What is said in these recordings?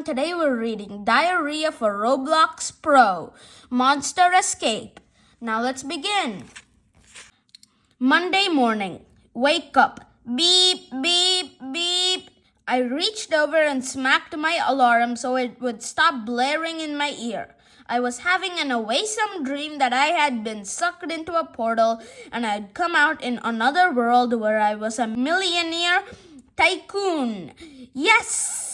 and today we're reading Diary of a Roblox Pro, Monster Escape. Now let's begin. Monday morning. Wake up. Beep, beep, beep. I reached over and smacked my alarm so it would stop blaring in my ear. I was having an awesome dream that I had been sucked into a portal and I'd come out in another world where I was a millionaire tycoon. Yes!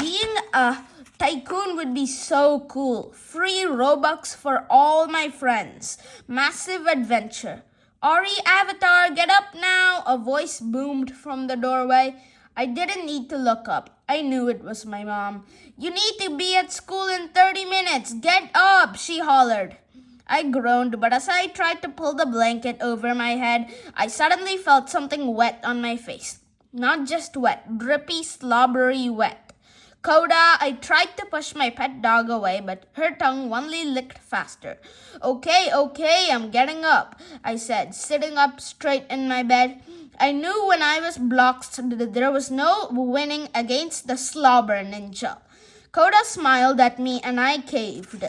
Being a tycoon would be so cool. Free Robux for all my friends. Massive adventure. Ari Avatar, get up now! A voice boomed from the doorway. I didn't need to look up. I knew it was my mom. You need to be at school in 30 minutes. Get up, she hollered. I groaned, but as I tried to pull the blanket over my head, I suddenly felt something wet on my face. Not just wet, drippy, slobbery wet. Coda, I tried to push my pet dog away, but her tongue only licked faster. Okay, I'm getting up, I said, sitting up straight in my bed. I knew when I was blocked that there was no winning against the slobber ninja. Coda smiled at me and I caved.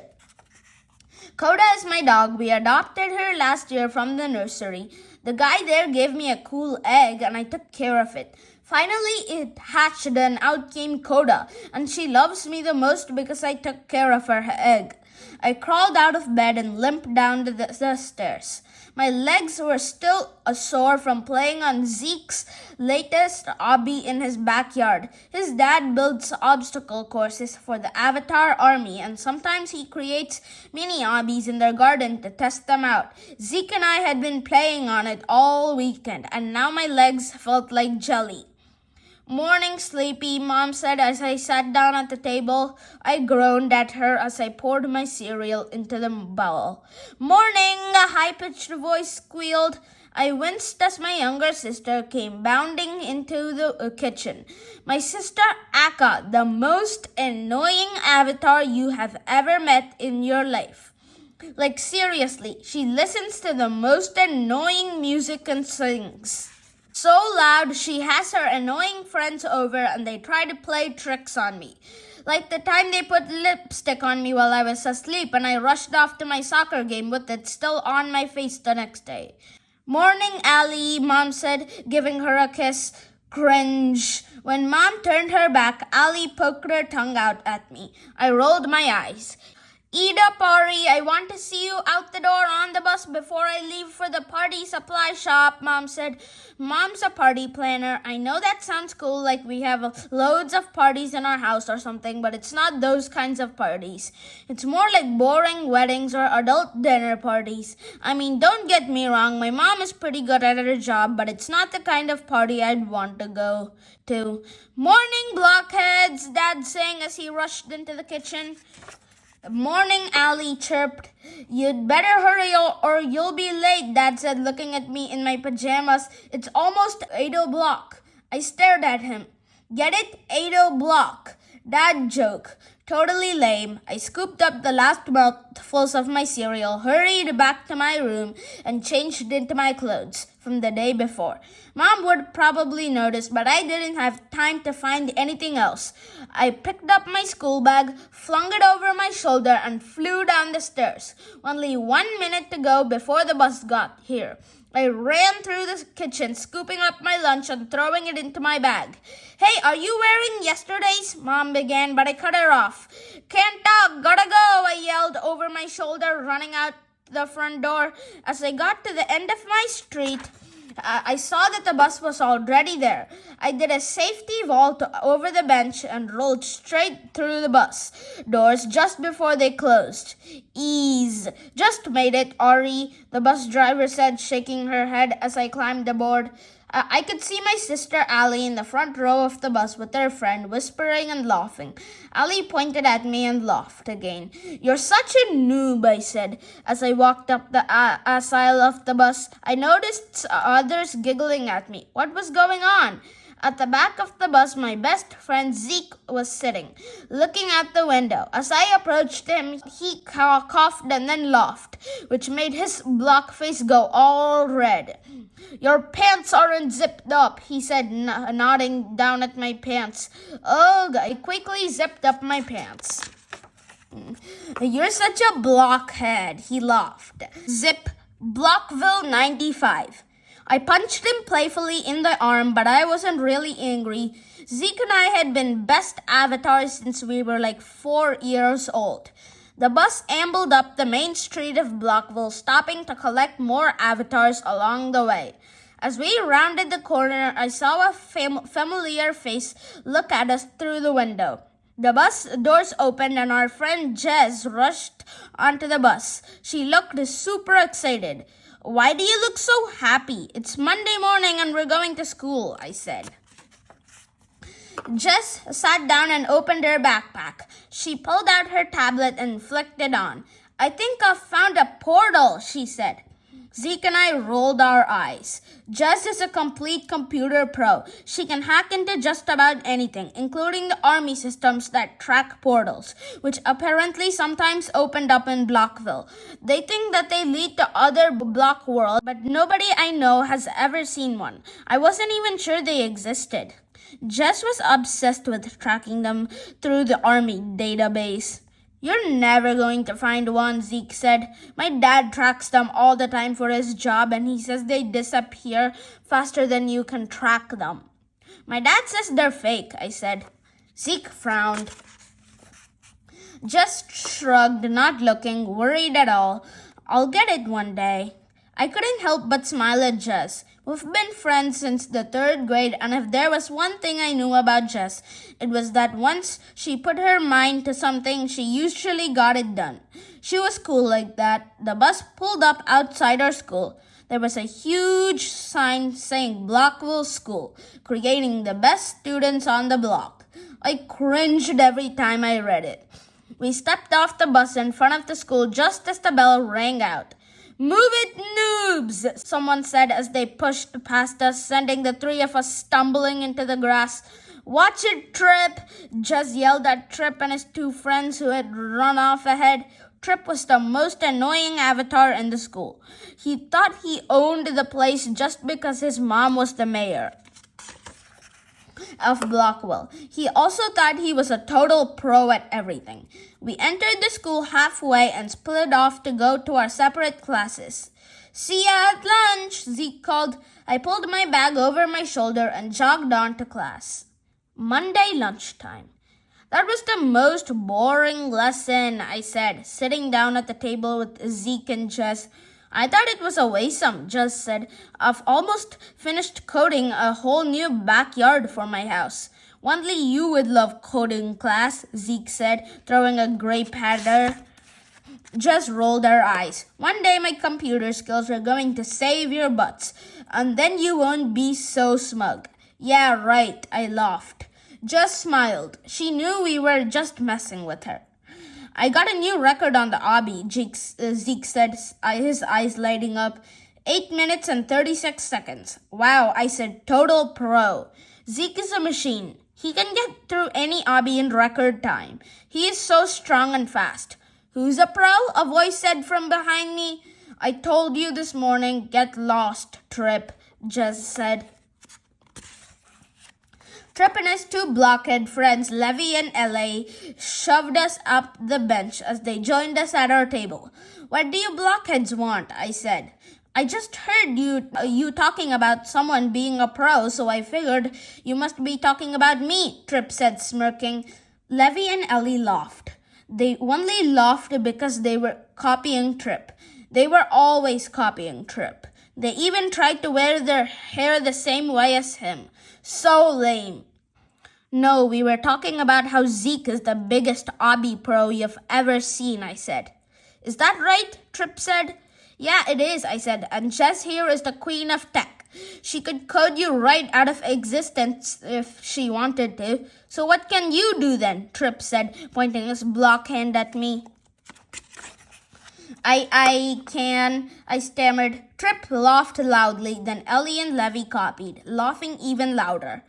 Coda is my dog. We adopted her last year from the nursery. The guy there gave me a cool egg and I took care of it. Finally, it hatched and out came Coda, and she loves me the most because I took care of her egg. I crawled out of bed and limped down the stairs. My legs were still sore from playing on Zeke's latest obby in his backyard. His dad builds obstacle courses for the Avatar army, and sometimes he creates mini obbies in their garden to test them out. Zeke and I had been playing on it all weekend, and now my legs felt like jelly. Morning, sleepy, Mom said as I sat down at the table. I groaned at her as I poured my cereal into the bowl. Morning, a high-pitched voice squealed. I winced as my younger sister came bounding into the kitchen. My sister Akka, the most annoying avatar you have ever met in your life. Like seriously, she listens to the most annoying music and sings. So loud, she has her annoying friends over and they try to play tricks on me. Like the time they put lipstick on me while I was asleep and I rushed off to my soccer game with it still on my face the next day. Morning, Allie, Mom said, giving her a kiss. Cringe. When Mom turned her back, Allie poked her tongue out at me. I rolled my eyes. Eat up, Ari. I want to see you out the door on the bus before I leave for the party supply shop, Mom said. Mom's a party planner. I know that sounds cool, like we have loads of parties in our house or something, but it's not those kinds of parties. It's more like boring weddings or adult dinner parties. I mean, don't get me wrong, my mom is pretty good at her job, but it's not the kind of party I'd want to go to. Morning, blockheads, Dad sang as he rushed into the kitchen. Morning, Allie chirped. You'd better hurry or you'll be late, Dad said, looking at me in my pajamas. It's almost 8:00. I stared at him. Get it? 8:00. Dad joke. Totally lame. I scooped up the last mouthfuls of my cereal, hurried back to my room, and changed into my clothes from the day before. Mom would probably notice, but I didn't have time to find anything else. I picked up my school bag, flung it over my shoulder, and flew down the stairs. Only 1 minute to go before the bus got here. I ran through the kitchen, scooping up my lunch and throwing it into my bag. Hey, are you wearing yesterday's? Mom began, but I cut her off. Can't talk, gotta go, I yelled over my shoulder, running out the front door. As I got to the end of my street, I saw that the bus was already there. I did a safety vault over the bench and rolled straight through the bus doors just before they closed. Ease. Just made it, Ari, the bus driver said, shaking her head as I climbed aboard. I could see my sister Allie in the front row of the bus with her friend, whispering and laughing. Allie pointed at me and laughed again. You're such a noob, I said. As I walked up the aisle of the bus, I noticed others giggling at me. What was going on? At the back of the bus, my best friend Zeke was sitting, looking out the window. As I approached him, he coughed and then laughed, which made his block face go all red. "Your pants aren't zipped up," he said, nodding down at my pants. Ugh, I quickly zipped up my pants. "You're such a blockhead," he laughed. "Zip, Blockville 95. I punched him playfully in the arm, but I wasn't really angry. Zeke and I had been best avatars since we were like 4 years old. The bus ambled up the main street of Blockville, stopping to collect more avatars along the way. As we rounded the corner, I saw a familiar face look at us through the window. The bus doors opened and our friend Jess rushed onto the bus. She looked super excited. "Why do you look so happy? It's Monday morning and we're going to school," I said. Jess sat down and opened her backpack. She pulled out her tablet and flicked it on. "I think I've found a portal," she said. Zeke and I rolled our eyes. Jess is a complete computer pro. She can hack into just about anything, including the army systems that track portals, which apparently sometimes opened up in Blockville. They think that they lead to other block worlds, but nobody I know has ever seen one. I wasn't even sure they existed. Jess was obsessed with tracking them through the army database. "You're never going to find one," Zeke said. "My dad tracks them all the time for his job, and he says they disappear faster than you can track them." "My dad says they're fake," I said. Zeke frowned. Just shrugged, not looking worried at all. "I'll get it one day." I couldn't help but smile at Jess. We've been friends since the 3rd grade, and if there was one thing I knew about Jess, it was that once she put her mind to something, she usually got it done. She was cool like that. The bus pulled up outside our school. There was a huge sign saying Blockville School, creating the best students on the block. I cringed every time I read it. We stepped off the bus in front of the school just as the bell rang out. "Move it, noobs," someone said as they pushed past us, sending the 3 of us stumbling into the grass. "Watch it, Trip," Jess yelled at Trip and his 2 friends who had run off ahead. Trip was the most annoying avatar in the school. He thought he owned the place just because his mom was the mayor of Blockwell. He also thought he was a total pro at everything. We entered the school halfway and split off to go to our separate classes. "See ya at lunch," Zeke called. I pulled my bag over my shoulder and jogged on to class. Monday lunchtime. "That was the most boring lesson," I said, sitting down at the table with Zeke and Jess. "I thought it was awesome," Jess said. "I've almost finished coding a whole new backyard for my house." "Only you would love coding, class," Zeke said, throwing a gray powder. Jess rolled her eyes. "One day my computer skills are going to save your butts, and then you won't be so smug." "Yeah, right," I laughed. Jess smiled. She knew we were just messing with her. "I got a new record on the obby," Zeke said, his eyes lighting up. 8 minutes and 36 seconds. "Wow," I said, "total pro." Zeke is a machine. He can get through any obby in record time. He is so strong and fast. "Who's a pro?" a voice said from behind me. "I told you this morning, get lost, Trip," Jess said. Trip and his 2 blockhead friends, Levy and L.A., shoved us up the bench as they joined us at our table. "What do you blockheads want?" I said. "I just heard you talking about someone being a pro, so I figured you must be talking about me," Trip said, smirking. Levy and Ellie laughed. They only laughed because they were copying Trip. They were always copying Trip. They even tried to wear their hair the same way as him. So lame. "No, we were talking about how Zeke is the biggest obby pro you've ever seen," I said. "Is that right?" Trip said. "Yeah, it is," I said, "and Jess here is the queen of tech. She could code you right out of existence if she wanted to. So what can you do then?" Trip said, pointing his block hand at me. I can, I stammered. Trip laughed loudly, then Ellie and Levy copied, laughing even louder.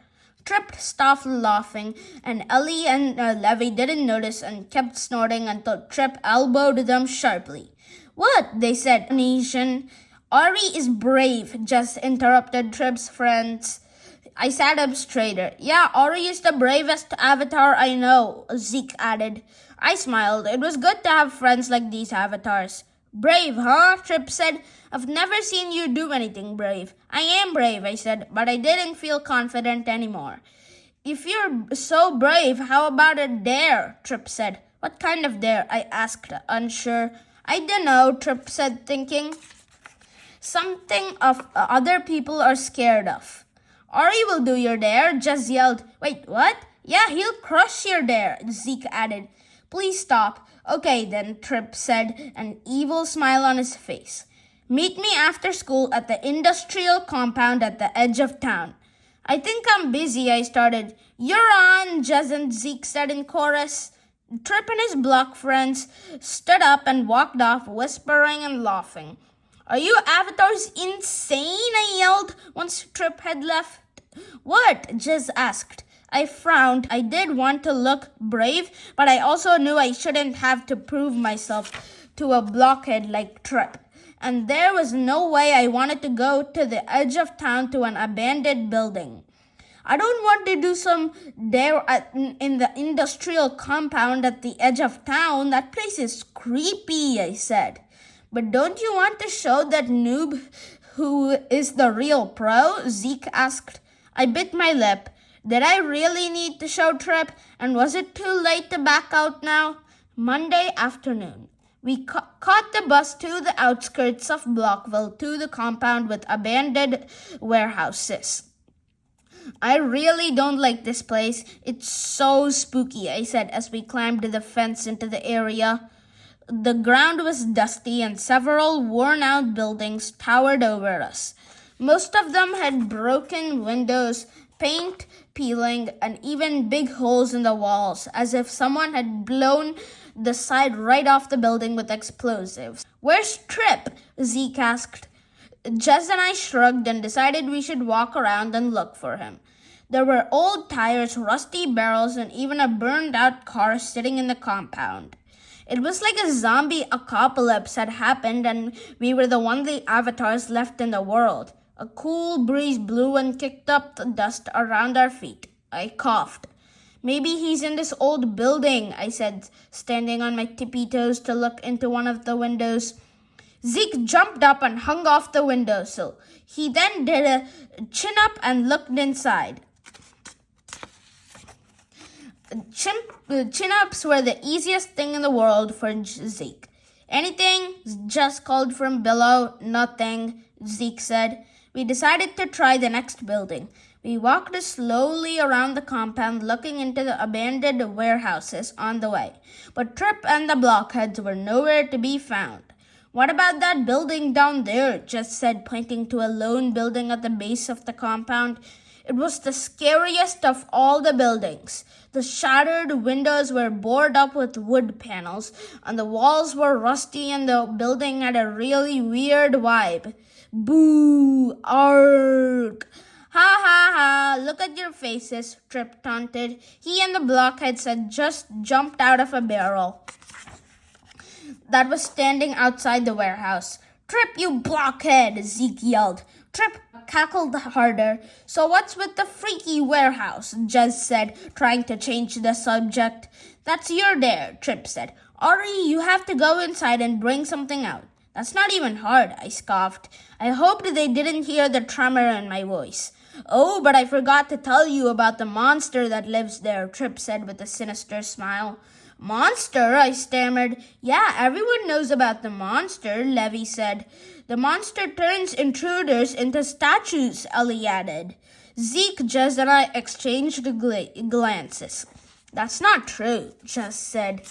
Trip stopped laughing, and Ellie and Levy didn't notice and kept snorting until Trip elbowed them sharply. What? They said, Nation. Ari is brave, just interrupted Trip's friends. I sat up straighter. Yeah, Ori is the bravest avatar I know, Zeke added. I smiled. It was good to have friends like these avatars. Brave, huh? Trip said. I've never seen you do anything brave. I am brave, I said, but I didn't feel confident anymore. If you're so brave, how about a dare? Trip said. What kind of dare? I asked, unsure. I dunno, Trip said, thinking. Something of other people are scared of. Ori will do your dare, Jess yelled. Wait, what? Yeah, he'll crush your dare, Zeke added. Please stop. Okay then, Trip said, an evil smile on his face. Meet me after school at the industrial compound at the edge of town. I think I'm busy, I started. You're on, Jess and Zeke said in chorus. Trip and his block friends stood up and walked off, whispering and laughing. Are you avatars insane? I yelled once Trip had left. What? Jess asked. I frowned. I did want to look brave, but I also knew I shouldn't have to prove myself to a blockhead like Trip. And there was no way I wanted to go to the edge of town to an abandoned building. I don't want to do some dare in the industrial compound at the edge of town. That place is creepy, I said. But don't you want to show that noob who is the real pro? Zeke asked. I bit my lip. Did I really need to show Trip? And was it too late to back out now? Monday afternoon. We caught the bus to the outskirts of Blockville to the compound with abandoned warehouses. I really don't like this place. It's so spooky, I said as we climbed the fence into the area. The ground was dusty and several worn-out buildings towered over us. Most of them had broken windows, paint peeling, and even big holes in the walls, as if someone had blown the side right off the building with explosives. Where's Trip? Zeke asked. Jess and I shrugged and decided we should walk around and look for him. There were old tires, rusty barrels, and even a burned-out car sitting in the compound. It was like a zombie apocalypse had happened and we were the only avatars left in the world. A cool breeze blew and kicked up the dust around our feet. I coughed. Maybe he's in this old building, I said, standing on my tippy toes to look into one of the windows. Zeke jumped up and hung off the windowsill. He then did a chin-up and looked inside. Chin-ups were the easiest thing in the world for Zeke. Anything? Just called from below. Nothing, Zeke said. We decided to try the next building. We walked slowly around the compound, looking into the abandoned warehouses on the way. But Trip and the blockheads were nowhere to be found. What about that building down there? Jess said, pointing to a lone building at the base of the compound. It was the scariest of all the buildings. The shattered windows were boarded up with wood panels, and the walls were rusty, and the building had a really weird vibe. Boo! Arg! Ha ha ha! Look at your faces, Trip taunted. He and the blockheads had just jumped out of a barrel that was standing outside the warehouse. Trip, you blockhead! Zeke yelled. Trip cackled harder. So what's with the freaky warehouse? Jez said, trying to change the subject. That's your dare, Trip said. Ori, you have to go inside and bring something out. That's not even hard, I scoffed. I hoped they didn't hear the tremor in my voice. Oh, but I forgot to tell you about the monster that lives there, Trip said with a sinister smile. Monster? I stammered. Yeah, everyone knows about the monster, Levy said. The monster turns intruders into statues, Ellie added. Zeke, Jez, and I exchanged glances. That's not true, Jez said.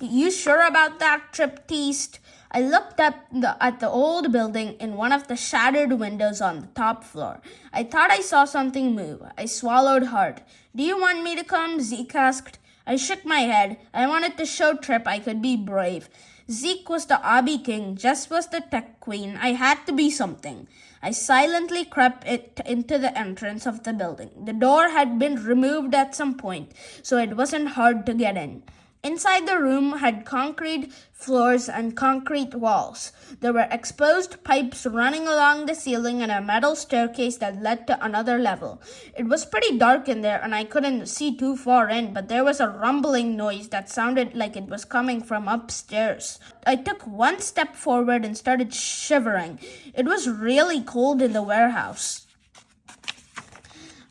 You sure about that? Trip teased. I looked at the old building in one of the shattered windows on the top floor. I thought I saw something move. I swallowed hard. Do you want me to come? Zeke asked. I shook my head. I wanted to show Trip I could be brave. Zeke was the obby king, Jess was the tech queen. I had to be something. I silently crept into the entrance of the building. The door had been removed at some point, so it wasn't hard to get in. Inside the room had concrete floors and concrete walls. There were exposed pipes running along the ceiling and a metal staircase that led to another level. It was pretty dark in there and I couldn't see too far in, but there was a rumbling noise that sounded like it was coming from upstairs. I took one step forward and started shivering. It was really cold in the warehouse.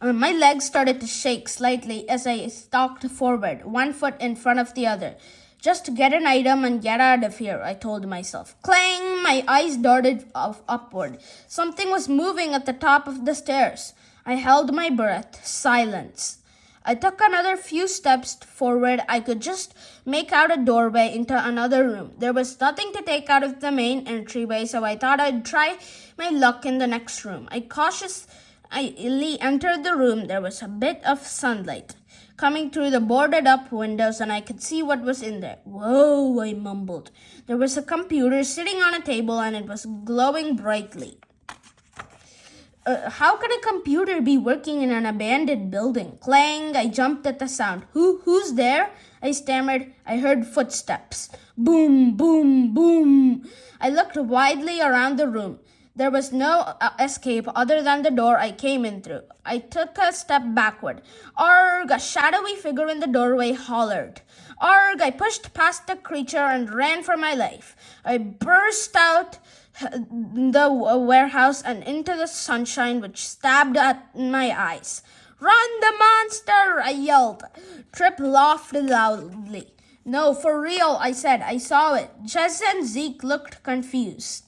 My legs started to shake slightly as I stalked forward, one foot in front of the other. Just get an item and get out of here, I told myself. Clang! My eyes darted upward. Something was moving at the top of the stairs. I held my breath. Silence. I took another few steps forward. I could just make out a doorway into another room. There was nothing to take out of the main entryway, so I thought I'd try my luck in the next room. I entered the room. There was a bit of sunlight coming through the boarded-up windows, and I could see what was in there. Whoa, I mumbled. There was a computer sitting on a table, and it was glowing brightly. How could a computer be working in an abandoned building? Clang! I jumped at the sound. Who's there? I stammered. I heard footsteps. Boom, boom, boom. I looked widely around the room. There was no escape other than the door I came in through. I took a step backward. Arg! A shadowy figure in the doorway hollered. Arg! I pushed past the creature and ran for my life. I burst out the warehouse and into the sunshine which stabbed at my eyes. Run, the monster! I yelled. Trip laughed loudly. No, for real, I said. I saw it. Jess and Zeke looked confused.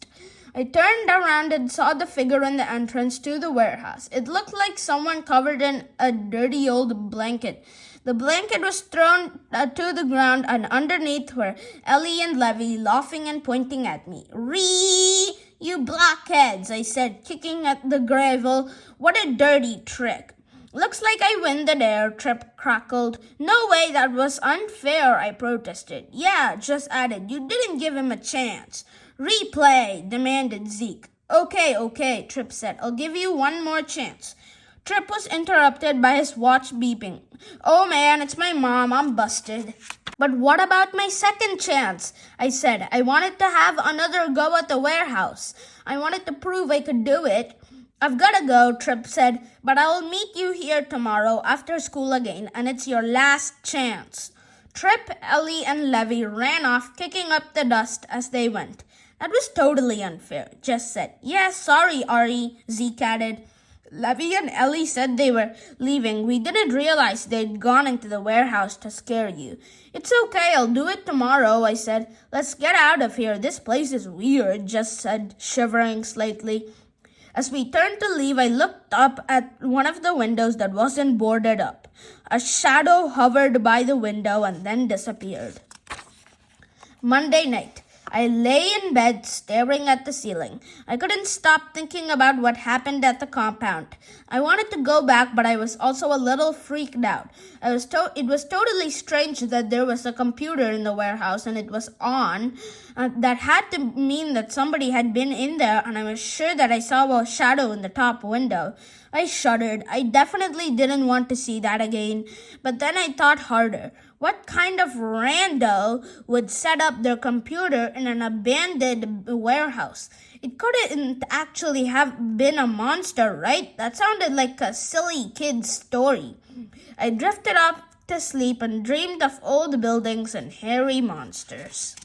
I turned around and saw the figure in the entrance to the warehouse. It looked like someone covered in a dirty old blanket. The blanket was thrown to the ground, and underneath were Ellie and Levy laughing and pointing at me. Ree! You blockheads, I said, kicking at the gravel. What a dirty trick. Looks like I win the dare, Trip crackled. No way, that was unfair, I protested. Yeah, Jess added. You didn't give him a chance. Replay, demanded Zeke. Okay, Trip said. I'll give you one more chance. Trip was interrupted by his watch beeping. Oh man, it's my mom. I'm busted. But what about my second chance? I said. I wanted to have another go at the warehouse. I wanted to prove I could do it. I've gotta go, Trip said, but I'll meet you here tomorrow after school again, and it's your last chance. Trip, Ellie, and Levy ran off, kicking up the dust as they went. That was totally unfair, Jess said. Yeah, sorry, Ari, Zeke added. Levy and Ellie said they were leaving. We didn't realize they'd gone into the warehouse to scare you. It's okay, I'll do it tomorrow, I said. Let's get out of here. This place is weird, Jess said, shivering slightly. As we turned to leave, I looked up at one of the windows that wasn't boarded up. A shadow hovered by the window and then disappeared. Monday night. I lay in bed staring at the ceiling. I couldn't stop thinking about what happened at the compound. I wanted to go back, but I was also a little freaked out. It was totally strange that there was a computer in the warehouse and it was on. That had to mean that somebody had been in there, and I was sure that I saw a shadow in the top window. I shuddered. I definitely didn't want to see that again. But then I thought harder. What kind of rando would set up their computer in an abandoned warehouse? It couldn't actually have been a monster, right? That sounded like a silly kid's story. I drifted off to sleep and dreamed of old buildings and hairy monsters.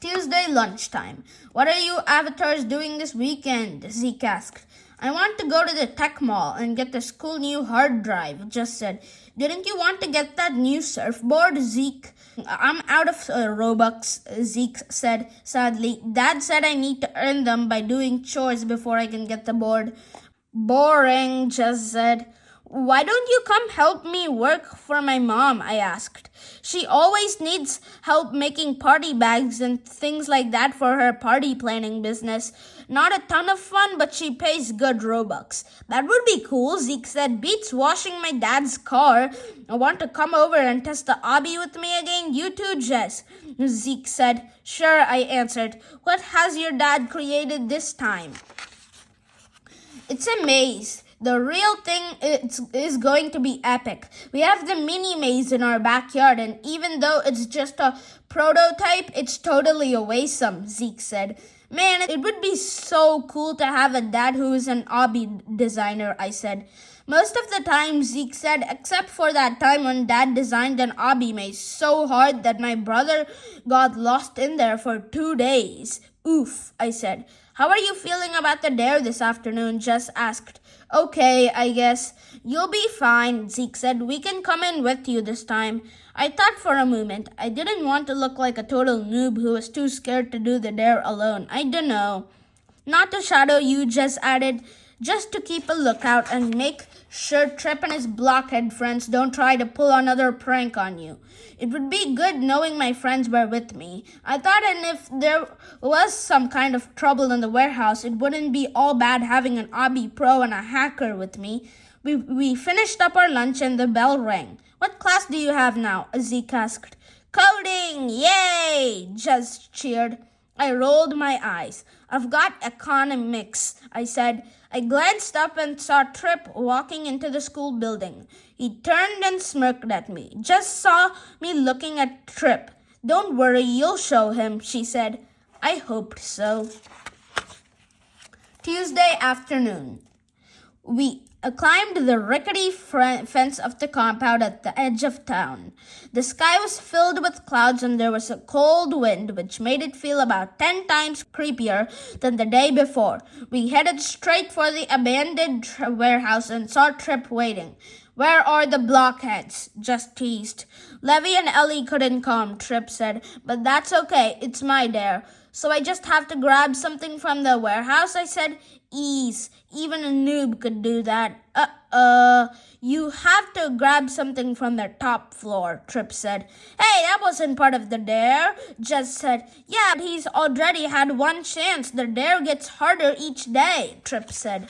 Tuesday lunchtime. What are you avatars doing this weekend? Zeke asked. I want to go to the tech mall and get this cool new hard drive, Jess said. Didn't you want to get that new surfboard, Zeke? I'm out of Robux, Zeke said sadly. Dad said I need to earn them by doing chores before I can get the board. Boring, Jess said. Why don't you come help me work for my mom? I asked. She always needs help making party bags and things like that for her party planning business. Not a ton of fun, but she pays good Robux. That would be cool, Zeke said. Beats washing my dad's car. I want to come over and test the obby with me again. You too, Jess, Zeke said. Sure, I answered. What has your dad created this time? It's a maze. The real thing is going to be epic. We have the mini maze in our backyard, and even though it's just a prototype, it's totally awesome, Zeke said. Man, it would be so cool to have a dad who is an obby designer, I said. Most of the time, Zeke said, except for that time when Dad designed an obby maze so hard that my brother got lost in there for 2 days. Oof, I said. How are you feeling about the dare this afternoon? Jess asked. Okay, I guess. You'll be fine, Zeke said. We can come in with you this time. I thought for a moment. I didn't want to look like a total noob who was too scared to do the dare alone. I don't know. Not to shadow you, Jess added. Just to keep a lookout and make sure Trip and his blockhead friends don't try to pull another prank on you. It would be good knowing my friends were with me. I thought, and if there was some kind of trouble in the warehouse, it wouldn't be all bad having an obby pro and a hacker with me. We finished up our lunch and the bell rang. What class do you have now? Zeke asked. Coding! Yay! Jess cheered. I rolled my eyes. I've got economics, I said. I glanced up and saw Trip walking into the school building. He turned and smirked at me. Just saw me looking at Trip. Don't worry, you'll show him, she said. I hoped so. Tuesday afternoon. We climbed the rickety fence of the compound at the edge of town. The sky was filled with clouds and there was a cold wind which made it feel about 10 times creepier than the day before. We headed straight for the abandoned warehouse and saw Trip waiting. Where are the blockheads? Just teased. Levy and Ellie couldn't come, Trip said, but that's okay. It's my dare. So I just have to grab something from the warehouse, I said. Ease. Even a noob could do that. You have to grab something from the top floor, Trip said. Hey, that wasn't part of the dare, Jess said. Yeah, but he's already had one chance. The dare gets harder each day, Trip said.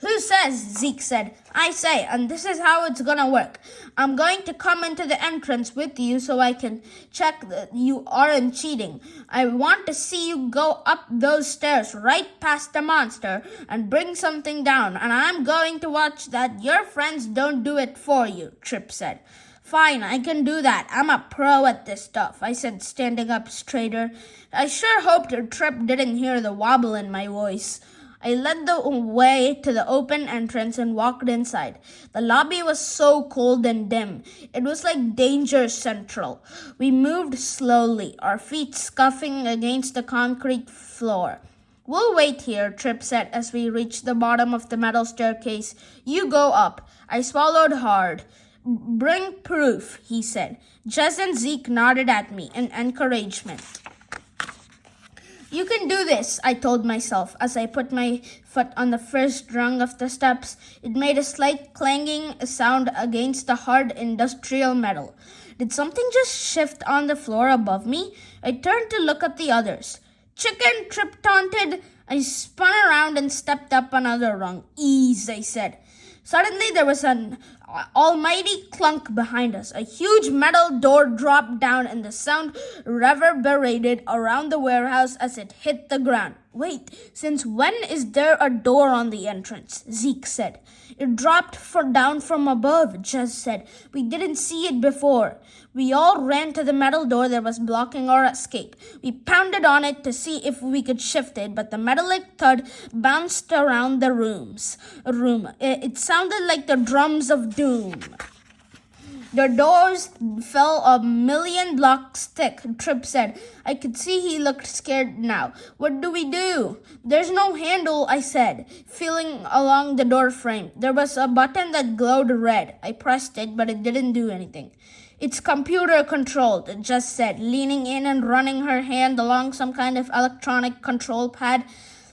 Who says? Zeke said. I say, and this is how it's gonna work. I'm going to come into the entrance with you so I can check that you aren't cheating. I want to see you go up those stairs right past the monster and bring something down, and I'm going to watch that your friends don't do it for you, Trip said. Fine, I can do that. I'm a pro at this stuff, I said, standing up straighter. I sure hoped Trip didn't hear the wobble in my voice. I led the way to the open entrance and walked inside. The lobby was so cold and dim. It was like Danger Central. We moved slowly, our feet scuffing against the concrete floor. We'll wait here, Trip said as we reached the bottom of the metal staircase. You go up. I swallowed hard. Bring proof, he said. Jess and Zeke nodded at me in encouragement. You can do this, I told myself as I put my foot on the first rung of the steps. It made a slight clanging sound against the hard industrial metal. Did something just shift on the floor above me? I turned to look at the others. Chicken, Trip taunted. I spun around and stepped up another rung. Ease, I said. Suddenly there was an almighty clunk behind us. A huge metal door dropped down and the sound reverberated around the warehouse as it hit the ground. Wait, since when is there a door on the entrance? Zeke said. It dropped down from above, Jess said. We didn't see it before. We all ran to the metal door that was blocking our escape. We pounded on it to see if we could shift it, but the metallic thud bounced around the room. It sounded like the drums of doom. The doors fell a million blocks thick, Trip said. I could see he looked scared now. What do we do? There's no handle, I said, feeling along the door frame. There was a button that glowed red. I pressed it, but it didn't do anything. It's computer controlled, Jess said, leaning in and running her hand along some kind of electronic control pad.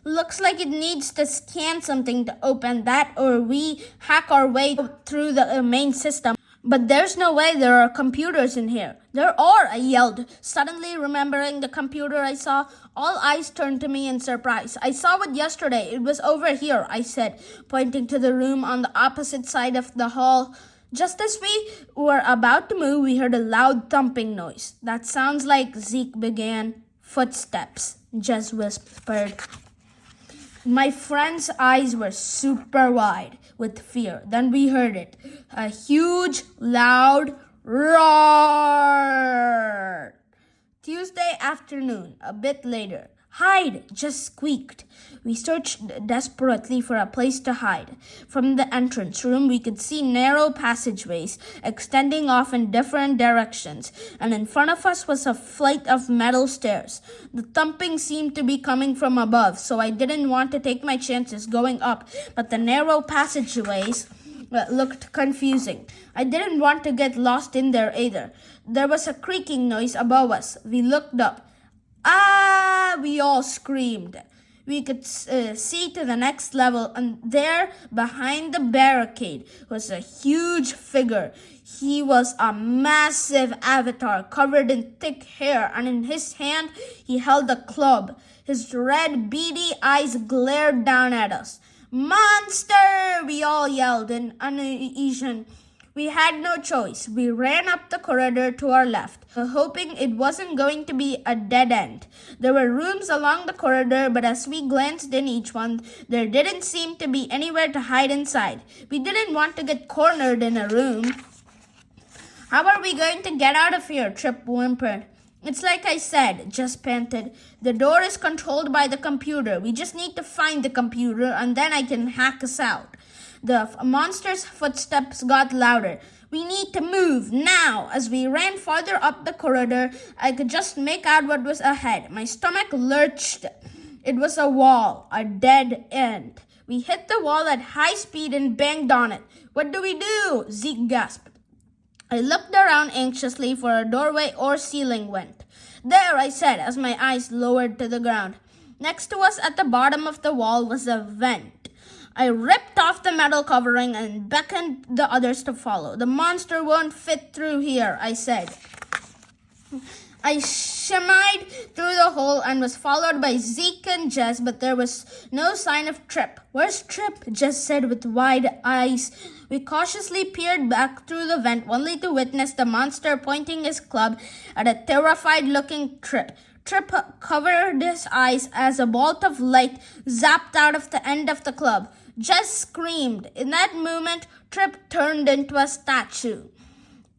Looks like it needs to scan something to open that, or we hack our way through the main system. But there's no way there are computers in here. There are, I yelled, suddenly remembering the computer I saw. All eyes turned to me in surprise. I saw it yesterday. It was over here, I said, pointing to the room on the opposite side of the hall. Just as we were about to move, we heard a loud thumping noise. That sounds like, Zeke began. Footsteps, Jess whispered. My friend's eyes were super wide with fear. Then we heard it. A huge, loud roar. Tuesday afternoon, a bit later. Hide, Jess squeaked. We searched desperately for a place to hide. From the entrance room, we could see narrow passageways extending off in different directions, and in front of us was a flight of metal stairs. The thumping seemed to be coming from above, so I didn't want to take my chances going up, but the narrow passageways looked confusing. I didn't want to get lost in there either. There was a creaking noise above us. We looked up. Ah! We all screamed. We could see to the next level, and there, behind the barricade, was a huge figure. He was a massive avatar covered in thick hair, and in his hand he held a club. His red, beady eyes glared down at us. Monster! We all yelled in unison. We had no choice. We ran up the corridor to our left, hoping it wasn't going to be a dead end. There were rooms along the corridor, but as we glanced in each one, there didn't seem to be anywhere to hide inside. We didn't want to get cornered in a room. How are we going to get out of here? Trip whimpered. It's like I said, Jess panted. The door is controlled by the computer. We just need to find the computer, and then I can hack us out. The monster's footsteps got louder. We need to move now. As we ran farther up the corridor, I could just make out what was ahead. My stomach lurched. It was a wall, a dead end. We hit the wall at high speed and banged on it. What do we do? Zeke gasped. I looked around anxiously for a doorway or ceiling vent. There, I said, as my eyes lowered to the ground. Next to us at the bottom of the wall was a vent. I ripped off the metal covering and beckoned the others to follow. The monster won't fit through here, I said. I shimmied through the hole and was followed by Zeke and Jess, but there was no sign of Trip. Where's Trip? Jess said with wide eyes. We cautiously peered back through the vent, only to witness the monster pointing his club at a terrified-looking Trip. Trip covered his eyes as a bolt of light zapped out of the end of the club. Jess screamed. In that moment, Trip turned into a statue.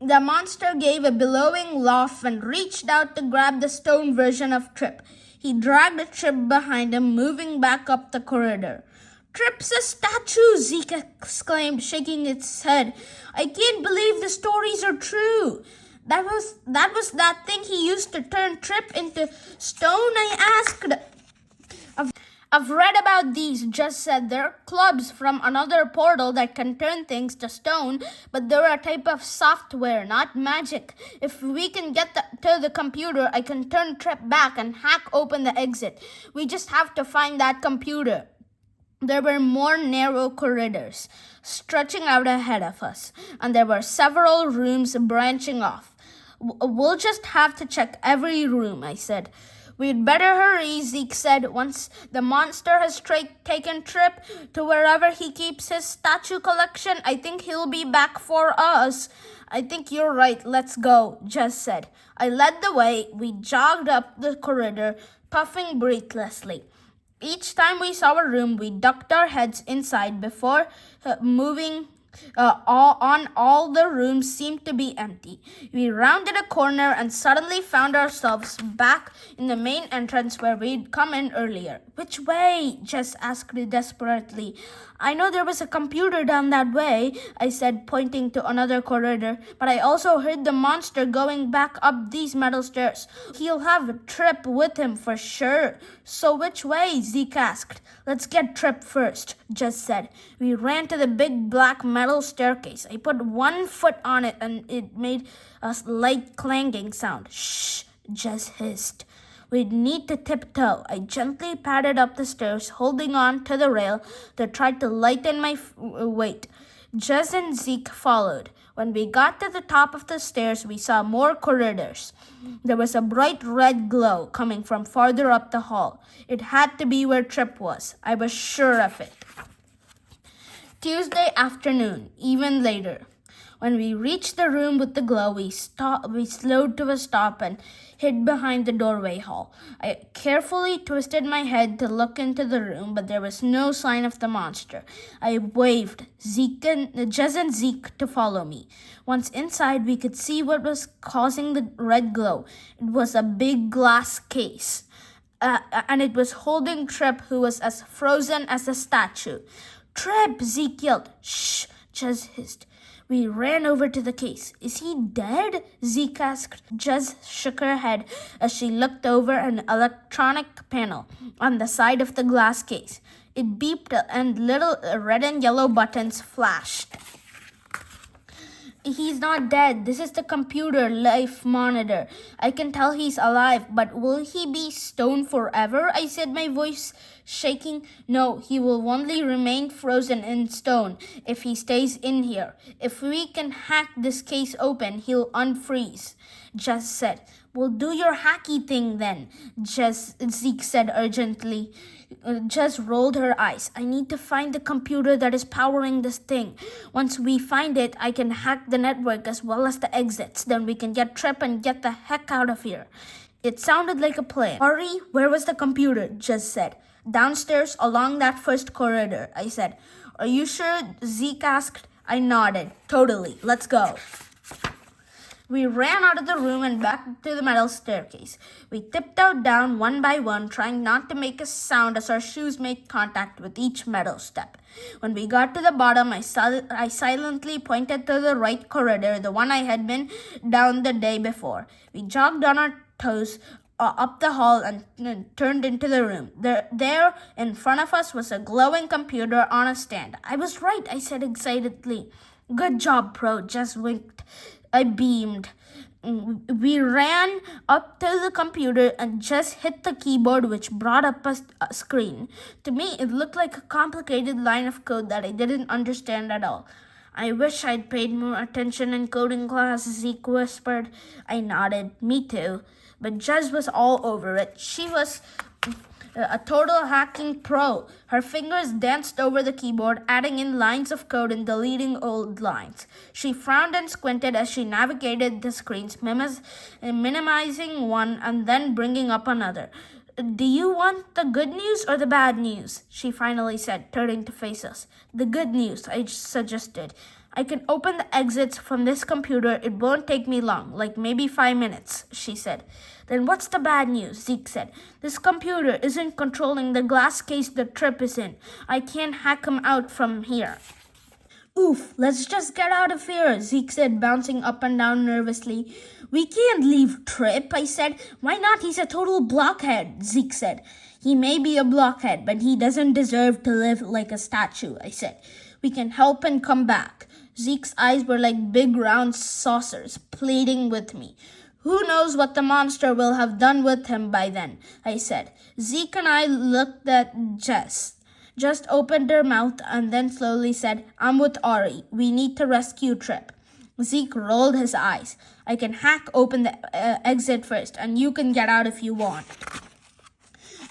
The monster gave a bellowing laugh and reached out to grab the stone version of Trip. He dragged Trip behind him, moving back up the corridor. Trip's a statue, Zeke exclaimed, shaking its head. I can't believe the stories are true. That was that thing he used to turn Trip into stone, I asked. I've read about these, Jess said. They're clubs from another portal that can turn things to stone, but they're a type of software, not magic. If we can get to the computer, I can turn Trip back and hack open the exit. We just have to find that computer. There were more narrow corridors stretching out ahead of us, and there were several rooms branching off. We'll just have to check every room, I said. We'd better hurry, Zeke said. Once the monster has taken Trip to wherever he keeps his statue collection, I think he'll be back for us. I think you're right. Let's go, Jess said. I led the way. We jogged up the corridor, puffing breathlessly. Each time we saw a room, we ducked our heads inside before moving. All the rooms seemed to be empty. We rounded a corner and suddenly found ourselves back in the main entrance where we'd come in earlier. Which way? Jess asked desperately. I know there was a computer down that way, I said, pointing to another corridor, but I also heard the monster going back up these metal stairs. He'll have a Trip with him for sure. So which way? Zeke asked. Let's get Trip first, Jess said. We ran to the big black metal staircase. I put one foot on it and it made a light clanging sound. Shh, Jess hissed. We'd need to tiptoe. I gently padded up the stairs, holding on to the rail to try to lighten my weight. Jez and Zeke followed. When we got to the top of the stairs, we saw more corridors. There was a bright red glow coming from farther up the hall. It had to be where Trip was. I was sure of it. Tuesday afternoon, even later. When we reached the room with the glow, we slowed to a stop and hid behind the doorway hall. I carefully twisted my head to look into the room, but there was no sign of the monster. I waved Jez and Zeke to follow me. Once inside, we could see what was causing the red glow. It was a big glass case, and it was holding Trip, who was as frozen as a statue. "Trip!" Zeke yelled. "Shh!" Jez hissed. We ran over to the case. "Is he dead?" Zeke asked. Jez shook her head as she looked over an electronic panel on the side of the glass case. It beeped and little red and yellow buttons flashed. "He's not dead. This is the computer life monitor. I can tell he's alive, but will he be stone forever?" I said, my voice shaking. "No, he will only remain frozen in stone if he stays in here. If we can hack this case open, he'll unfreeze," Jez said. "Well, do your hacky thing then," Zeke said urgently. Jez rolled her eyes. "I need to find the computer that is powering this thing. Once we find it, I can hack the network as well as the exits. Then we can get Trip and get the heck out of here." It sounded like a plan. "Hurry, where was the computer?" Jez said. "Downstairs along that first corridor," I said. "Are you sure?" Zeke asked. I nodded. "Totally. Let's go." We ran out of the room and back to the metal staircase. We tiptoed down one by one, trying not to make a sound as our shoes made contact with each metal step. When we got to the bottom, I silently pointed to the right corridor, the one I had been down the day before. We jogged on our toes up the hall and turned into the room. There in front of us was a glowing computer on a stand. "I was right," I said excitedly. "Good job, Pro," Jez winked. I beamed. We ran up to the computer and just hit the keyboard, which brought up a screen. To me, it looked like a complicated line of code that I didn't understand at all. "I wish I'd paid more attention in coding class," Zeke whispered. I nodded. "Me too." But Jez was all over it. She was a total hacking pro. Her fingers danced over the keyboard, adding in lines of code and deleting old lines. She frowned and squinted as she navigated the screens, minimizing one and then bringing up another. "Do you want the good news or the bad news?" she finally said, turning to face us. "The good news," I suggested. "I can open the exits from this computer. It won't take me long, like maybe 5 minutes," she said. "Then what's the bad news?" Zeke said. "This computer isn't controlling the glass case the Trip is in. I can't hack him out from here." "Oof, let's just get out of here," Zeke said, bouncing up and down nervously. "We can't leave Trip," I said. "Why not? He's a total blockhead," Zeke said. "He may be a blockhead, but he doesn't deserve to live like a statue," I said. "We can help and come back." Zeke's eyes were like big round saucers, pleading with me. "Who knows what the monster will have done with him by then," I said. Zeke and I looked at Jez. Just opened her mouth and then slowly said, "I'm with Ari. We need to rescue Trip." Zeke rolled his eyes. "I can hack open the exit first, and you can get out if you want,"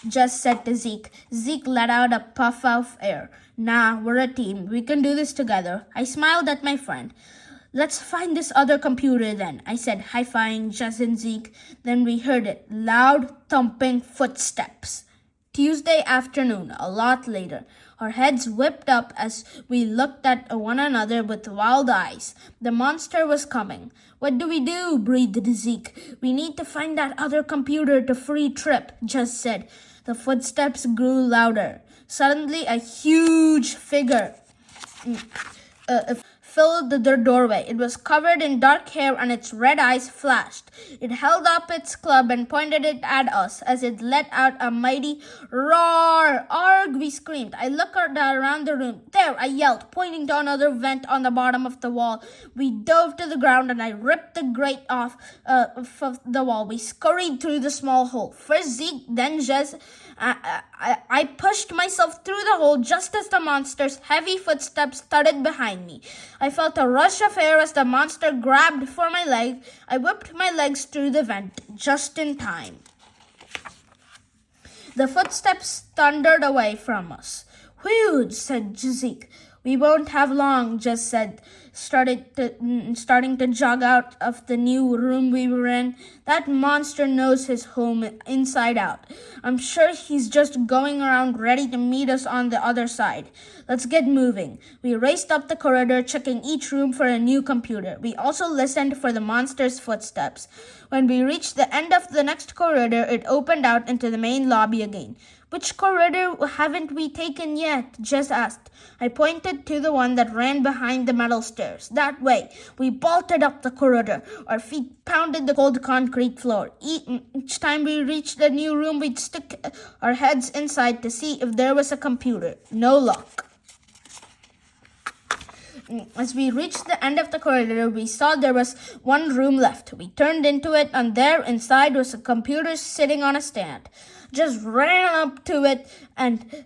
Jez said to Zeke. Zeke let out a puff of air. "Nah, we're a team. We can do this together." I smiled at my friend. "Let's find this other computer then," I said, high-fiving Jez and Zeke. Then we heard it. Loud, thumping footsteps. Tuesday afternoon, a lot later. Our heads whipped up as we looked at one another with wild eyes. The monster was coming. "What do we do?" breathed Zeke. "We need to find that other computer to free Trip," Jez said. The footsteps grew louder. Suddenly, a huge figure filled the doorway. It was covered in dark hair and its red eyes flashed. It held up its club and pointed it at us as it let out a mighty roar. Arg, we screamed. I looked around the room. There, I yelled, pointing to another vent on the bottom of the wall. We dove to the ground and I ripped the grate off of the wall. We scurried through the small hole. First Zeke, then Jez. I pushed myself through the hole just as the monster's heavy footsteps thudded behind me. I felt a rush of air as the monster grabbed for my leg. I whipped my legs through the vent just in time. The footsteps thundered away from us. Whew, said Zeke. We won't have long, Jess said, starting to jog out of the new room we were in. That monster knows his home inside out. I'm sure he's just going around ready to meet us on the other side. Let's get moving. We raced up the corridor, checking each room for a new computer. We also listened for the monster's footsteps. When we reached the end of the next corridor, it opened out into the main lobby again. Which corridor haven't we taken yet? Jess asked. I pointed to the one that ran behind the metal stairs. That way. We bolted up the corridor. Our feet pounded the cold concrete floor. Each time we reached the new room, we'd stick our heads inside to see if there was a computer. No luck. As we reached the end of the corridor, we saw there was one room left. We turned into it, and there inside was a computer sitting on a stand. Just ran up to it and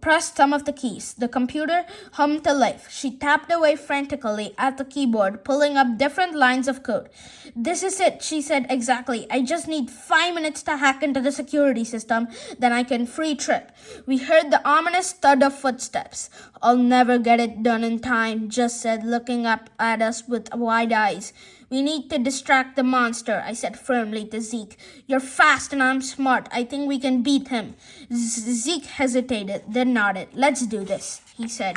pressed some of the keys. The computer hummed to life. She tapped away frantically at the keyboard, pulling up different lines of code. This is it, she said exactly. I just need 5 minutes to hack into the security system, then I can free Trip. We heard the ominous thud of footsteps. I'll never get it done in time, Jess said, looking up at us with wide eyes. We need to distract the monster, I said firmly to Zeke. You're fast and I'm smart. I think we can beat him. Zeke hesitated, then nodded. Let's do this, he said.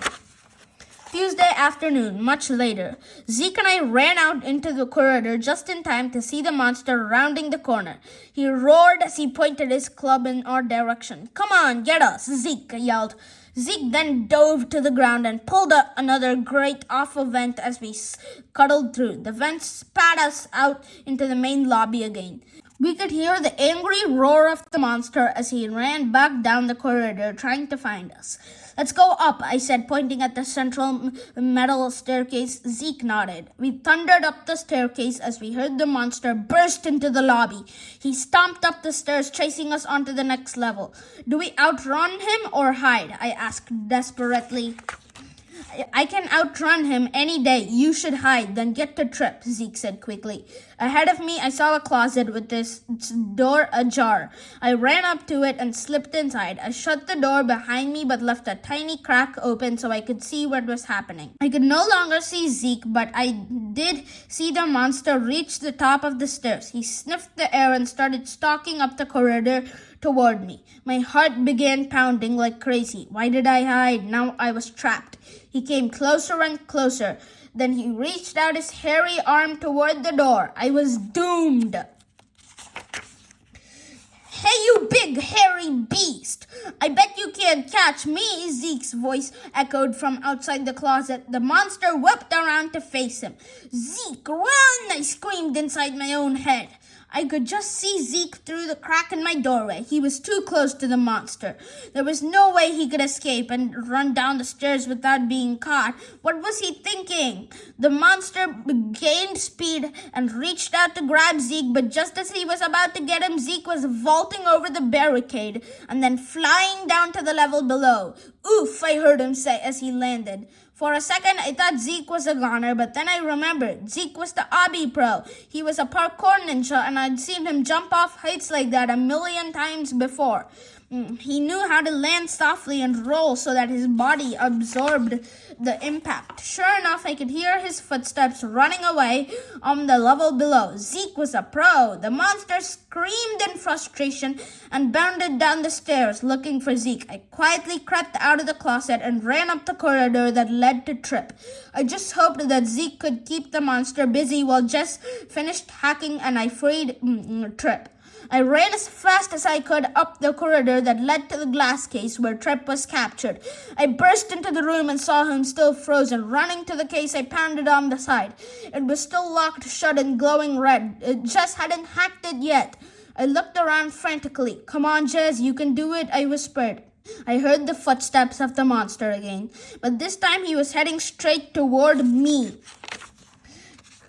Tuesday afternoon, much later, Zeke and I ran out into the corridor just in time to see the monster rounding the corner. He roared as he pointed his club in our direction. Come on, get us, Zeke yelled. Zeke then dove to the ground and pulled another grate off a vent as we scuttled through. The vent spat us out into the main lobby again. We could hear the angry roar of the monster as he ran back down the corridor trying to find us. Let's go up, I said, pointing at the central metal staircase. Zeke nodded. We thundered up the staircase as we heard the monster burst into the lobby. He stomped up the stairs, chasing us onto the next level. Do we outrun him or hide? I asked desperately. I can outrun him any day. You should hide, then get to Trip, Zeke said quickly. Ahead of me, I saw a closet with its door ajar. I ran up to it and slipped inside. I shut the door behind me but left a tiny crack open so I could see what was happening. I could no longer see Zeke, but I did see the monster reach the top of the stairs. He sniffed the air and started stalking up the corridor toward me. My heart began pounding like crazy. Why did I hide? Now I was trapped. He came closer and closer. Then he reached out his hairy arm toward the door. I was doomed. Hey, you big hairy beast! I bet you can't catch me, Zeke's voice echoed from outside the closet. The monster whipped around to face him. Zeke, run! I screamed inside my own head. I could just see Zeke through the crack in my doorway. He was too close to the monster. There was no way he could escape and run down the stairs without being caught. What was he thinking? The monster gained speed and reached out to grab Zeke, but just as he was about to get him, Zeke was vaulting over the barricade and then flying down to the level below. Oof, I heard him say as he landed. For a second, I thought Zeke was a goner, but then I remembered. Zeke was the Obby Pro. He was a parkour ninja, and I'd seen him jump off heights like that 1,000,000 times before. He knew how to land softly and roll so that his body absorbed the impact. Sure enough, I could hear his footsteps running away on the level below. Zeke was a pro. The monster screamed in frustration and bounded down the stairs looking for Zeke. I quietly crept out of the closet and ran up the corridor that led to Trip. I just hoped that Zeke could keep the monster busy while Jess finished hacking and I freed Trip. I ran as fast as I could up the corridor that led to the glass case where Trip was captured. I burst into the room and saw him still frozen. Running to the case, I pounded on the side. It was still locked shut and glowing red. It just hadn't hacked it yet. I looked around frantically. "Come on, Jez, you can do it," I whispered. I heard the footsteps of the monster again, but this time he was heading straight toward me.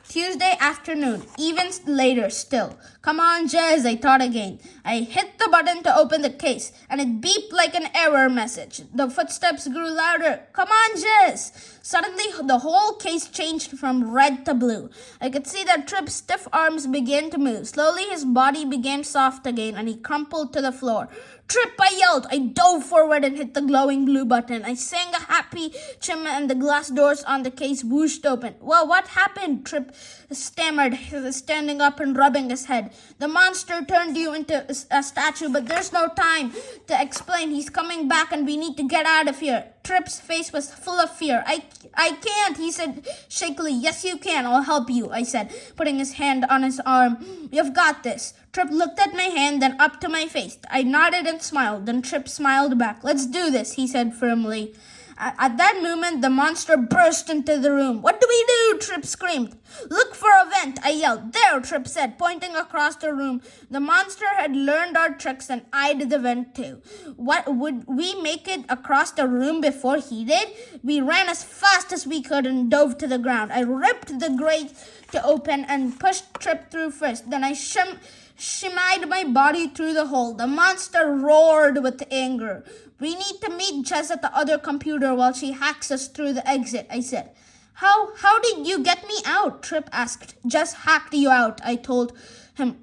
Tuesday afternoon, even later still. "Come on, Jez," I thought again. I hit the button to open the case, and it beeped like an error message. The footsteps grew louder. "Come on, Jez." Suddenly, the whole case changed from red to blue. I could see that Trip's stiff arms began to move. Slowly, his body became soft again, and he crumpled to the floor. "Trip," I yelled. I dove forward and hit the glowing blue button. I sang a happy chime, and the glass doors on the case whooshed open. "Well, what happened?" Trip stammered, standing up and rubbing his head. "The monster turned you into a statue, but there's no time to explain. He's coming back and we need to get out of here." Trip's face was full of fear. I can't," he said shakily. "Yes, you can. I'll help you," I said, putting his hand on his arm. "You've got this." Trip looked at my hand, then up to my face. I nodded and smiled. Then Trip smiled back. "Let's do this," he said firmly. At that moment, the monster burst into the room. "What do we do?" Trip screamed. "Look for a vent," I yelled. "There," Trip said, pointing across the room. The monster had learned our tricks and eyed the vent too. What, would we make it across the room before he did? We ran as fast as we could and dove to the ground. I ripped the grate to open and pushed Trip through first. Then I shimmied my body through the hole. The monster roared with anger. "We need to meet Jess at the other computer while she hacks us through the exit," I said. How did you get me out?" Trip asked. "Jess hacked you out," I told him.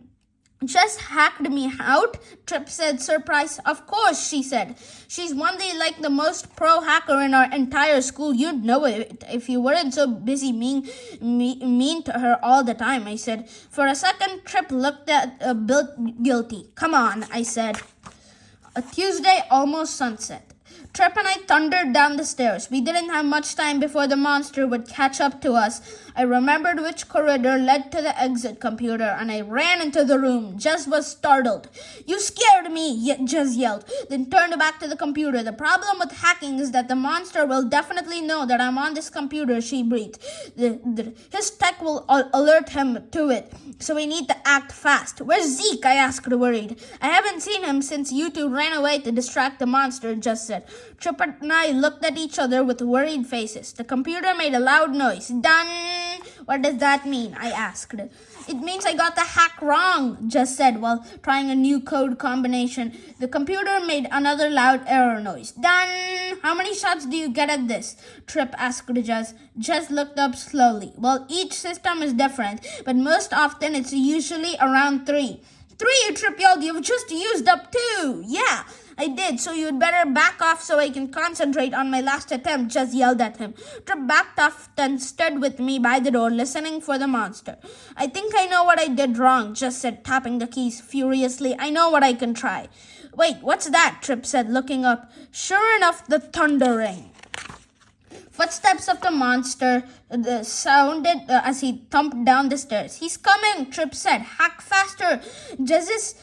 "Jess hacked me out?" Trip said, surprised. "Of course," she said. "She's like the most pro hacker in our entire school. You'd know it if you weren't so busy mean to her all the time," I said. For a second, Trip looked at guilty. "Come on," I said. A Tuesday, almost sunset. Trip and I thundered down the stairs. We didn't have much time before the monster would catch up to us. I remembered which corridor led to the exit computer, and I ran into the room. Jess was startled. "You scared me," Jess yelled, then turned back to the computer. "The problem with hacking is that the monster will definitely know that I'm on this computer," she breathed. His tech will alert him to it, so we need to act fast." "Where's Zeke?" I asked, worried. "I haven't seen him since you two ran away to distract the monster," Jess said. Trip and I looked at each other with worried faces. The computer made a loud noise. "Done." "What does that mean?" I asked. "It means I got the hack wrong," Jess said while trying a new code combination. The computer made another loud error noise. "Done." "How many shots do you get at this?" Trip asked Jess. Jess looked up slowly. "Well, each system is different, but most often it's usually around 3. 3, Trip yelled. "You've just used up 2. "Yeah, I did, so you'd better back off so I can concentrate on my last attempt," Jess yelled at him. Trip backed off and stood with me by the door, listening for the monster. "I think I know what I did wrong," Jess said, tapping the keys furiously. "I know what I can try." "Wait, what's that?" Trip said, looking up. Sure enough, the thunder rang. Footsteps of the monster sounded as he thumped down the stairs. "He's coming," Trip said. "Hack faster." Jess's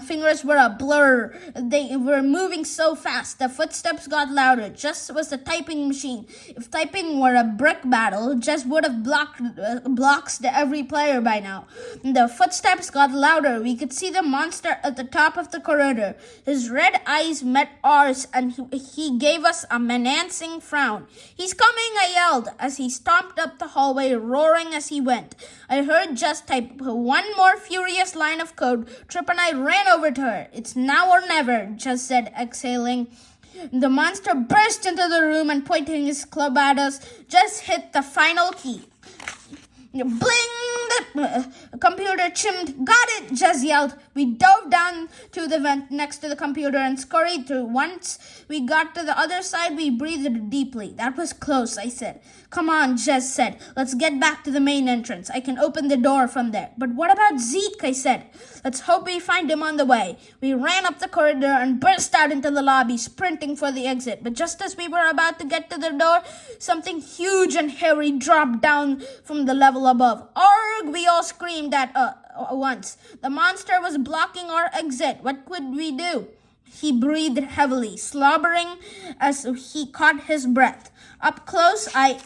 fingers were a blur. They were moving so fast. The footsteps got louder. Jess was a typing machine. If typing were a brick battle, Jess would have blocks to every player by now. The footsteps got louder. We could see the monster at the top of the corridor. His red eyes met ours, and he gave us a menacing frown. "He's coming," I yelled, as he stomped up the hallway, roaring as he went. I heard Jess type one more furious line of code. Trip and I ran over to her. "It's now or never," Jess said, exhaling. The monster burst into the room and pointing his club at us. Jess hit the final key. Bling! The computer chimed. "Got it!" Jess yelled. We dove down to the vent next to the computer and scurried through. Once we got to the other side, we breathed deeply. "That was close," I said. "Come on," Jess said. "Let's get back to the main entrance. I can open the door from there." "But what about Zeke?" I said. "Let's hope we find him on the way." We ran up the corridor and burst out into the lobby, sprinting for the exit. But just as we were about to get to the door, something huge and hairy dropped down from the level above. "Arg!" we all screamed at once. The monster was blocking our exit. What could we do? He breathed heavily, slobbering as he caught his breath. Up close, I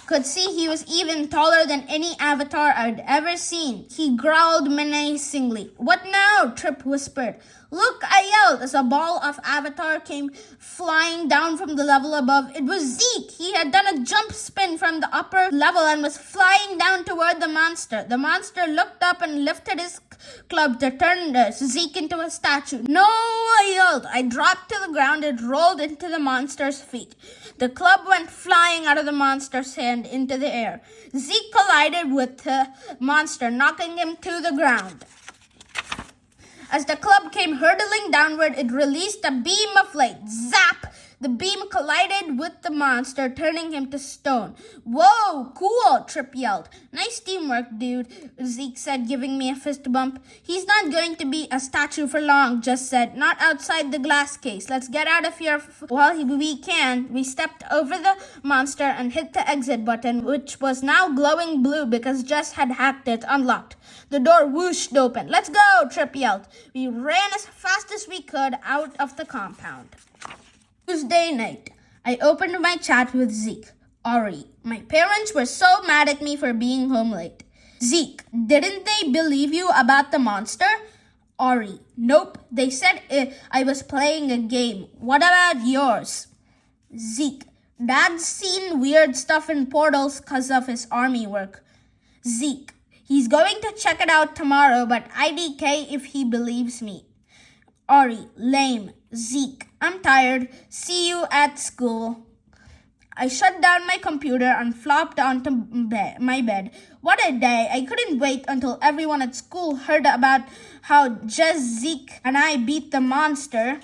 could see he was even taller than any avatar I'd ever seen. He growled menacingly. "What now?" Trip whispered. "Look," I yelled as a ball of avatar came flying down from the level above. It was Zeke. He had done a jump spin from the upper level and was flying down toward the monster. The monster looked up and lifted his club to turn Zeke into a statue. "No!" I yelled. I dropped to the ground. It rolled into the monster's feet. The club went flying out of the monster's hand into the air. Zeke collided with the monster, knocking him to the ground. As the club came hurtling downward, it released a beam of light. Zap! The beam collided with the monster, turning him to stone. "Whoa, cool," Trip yelled. "Nice teamwork, dude," Zeke said, giving me a fist bump. "He's not going to be a statue for long," Jess said. "Not outside the glass case. Let's get out of here while we can." We stepped over the monster and hit the exit button, which was now glowing blue because Jess had hacked it unlocked. The door whooshed open. "Let's go," Trip yelled. We ran as fast as we could out of the compound. Tuesday night, I opened my chat with Zeke. "Ori, my parents were so mad at me for being home late." Zeke, "Didn't they believe you about the monster?" Ori, "Nope, they said I was playing a game. What about yours?" Zeke, "Dad's seen weird stuff in portals because of his army work." Zeke, "He's going to check it out tomorrow, but IDK if he believes me." Ori, "Lame." Zeke, "I'm tired. See you at school." I shut down my computer and flopped onto my bed. What a day. I couldn't wait until everyone at school heard about how Jess, Zeke, and I beat the monster.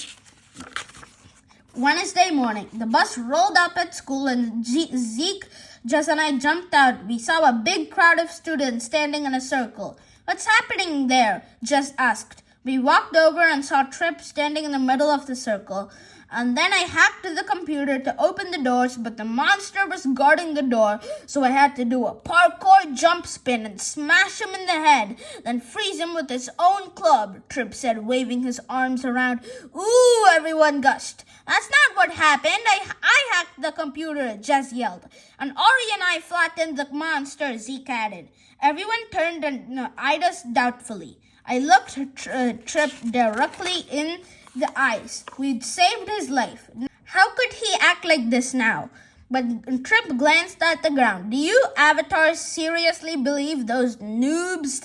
Wednesday morning, the bus rolled up at school and Zeke, Jess, and I jumped out. We saw a big crowd of students standing in a circle. "What's happening there?" Jess asked. We walked over and saw Trip standing in the middle of the circle. And then I hacked the computer to open the doors, but the monster was guarding the door, so I had to do a parkour jump spin and smash him in the head, then freeze him with his own club, Trip said, waving his arms around. "Ooh," everyone gushed. "That's not what happened. I hacked the computer," Jess yelled. "And Ori and I flattened the monster," Zeke added. Everyone turned and eyed us doubtfully. I looked Trip directly in the eyes. We'd saved his life. How could he act like this now? But Trip glanced at the ground. "Do you avatars seriously believe those noobs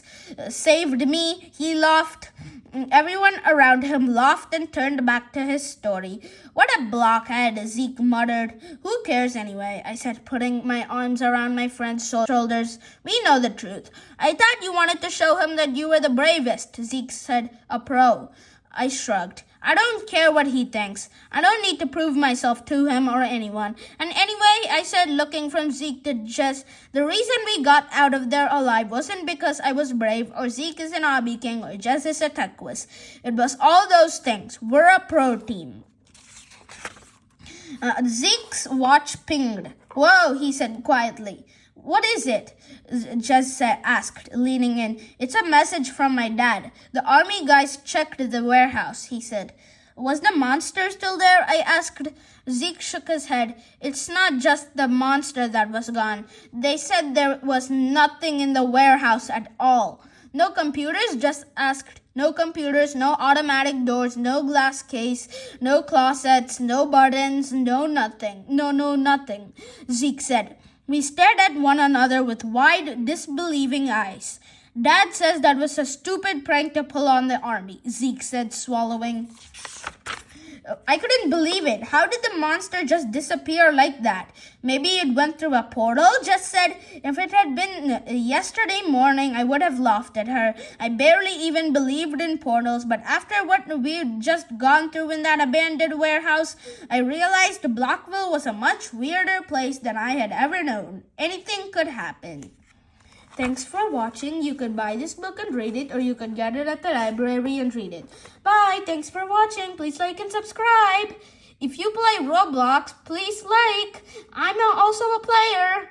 saved me?" He laughed. Everyone around him laughed and turned back to his story. "What a blockhead," Zeke muttered. "Who cares anyway?" I said, putting my arms around my friend's shoulders. "We know the truth." "I thought you wanted to show him that you were the bravest," Zeke said, "a pro." I shrugged. "I don't care what he thinks. I don't need to prove myself to him or anyone. And anyway," I said, looking from Zeke to Jess, "the reason we got out of there alive wasn't because I was brave or Zeke is an hobby king or Jess is a tech whiz. It was all those things. We're a pro team." Zeke's watch pinged. "Whoa," he said quietly. "What is it?" Jess asked, leaning in. "It's a message from my dad. The army guys checked the warehouse," he said. "Was the monster still there?" I asked. Zeke shook his head. "It's not just the monster that was gone. They said there was nothing in the warehouse at all." "No computers?" Jess asked. "No computers, no automatic doors, no glass case, no closets, no buttons, no nothing. No, nothing," Zeke said. We stared at one another with wide, disbelieving eyes. "Dad says that was a stupid prank to pull on the army," Zeke said, swallowing. I couldn't believe it. How did the monster just disappear like that? "Maybe it went through a portal," Jess said. If it had been yesterday morning, I would have laughed at her. I barely even believed in portals, but after what we'd just gone through in that abandoned warehouse, I realized Blockville was a much weirder place than I had ever known. Anything could happen. Thanks for watching. You could buy this book and read it, or you could get it at the library and read it. Bye. Thanks for watching. Please like and subscribe. If you play Roblox, please like. I'm also a player.